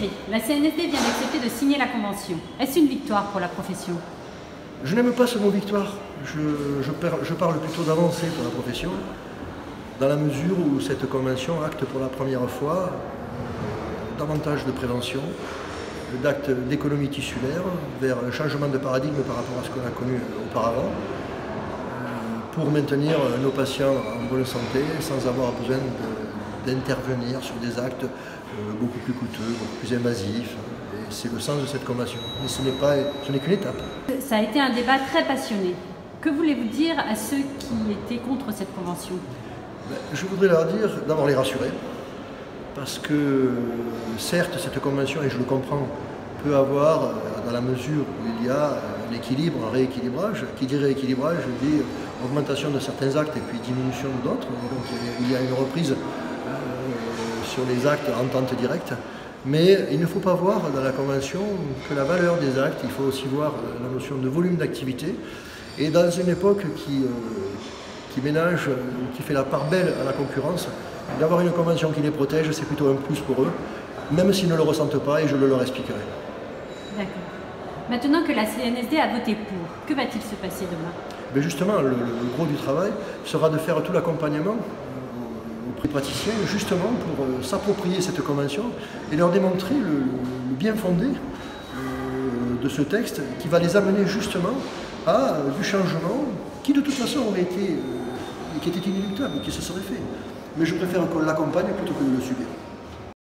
effet, la CNSD vient d'accepter de signer la convention. Est-ce une victoire pour la profession? Je n'aime pas ce mot victoire. Je parle plutôt d'avancée pour la profession, dans la mesure où cette convention acte pour la première fois davantage de prévention, d'actes d'économie tissulaire vers un changement de paradigme par rapport à ce qu'on a connu auparavant, pour maintenir nos patients en bonne santé sans avoir besoin d'intervenir sur des actes beaucoup plus coûteux, beaucoup plus invasifs. Et c'est le sens de cette convention. Mais ce n'est qu'une étape. Ça a été un débat très passionné. Que voulez-vous dire à ceux qui étaient contre cette convention? Je voudrais leur dire, d'abord les rassurer, parce que certes cette convention, et je le comprends, peut avoir, dans la mesure où il y a un équilibre, un rééquilibrage, qui dit rééquilibrage, dit augmentation de certains actes et puis diminution d'autres, donc il y a une reprise sur les actes en entente directe, mais il ne faut pas voir dans la convention que la valeur des actes, il faut aussi voir la notion de volume d'activité, et dans une époque qui ménage, qui fait la part belle à la concurrence, d'avoir une convention qui les protège, c'est plutôt un plus pour eux, même s'ils ne le ressentent pas, et je le leur expliquerai. D'accord. Maintenant que la CNSD a voté pour, que va-t-il se passer demain? Mais justement, le gros du travail sera de faire tout l'accompagnement auprès des praticiens, justement pour s'approprier cette convention et leur démontrer le bien fondé de ce texte qui va les amener justement à du changement qui de toute façon aurait été, qui était inéluctable, qui se serait fait. Mais je préfère qu'on l'accompagne plutôt que de le subir.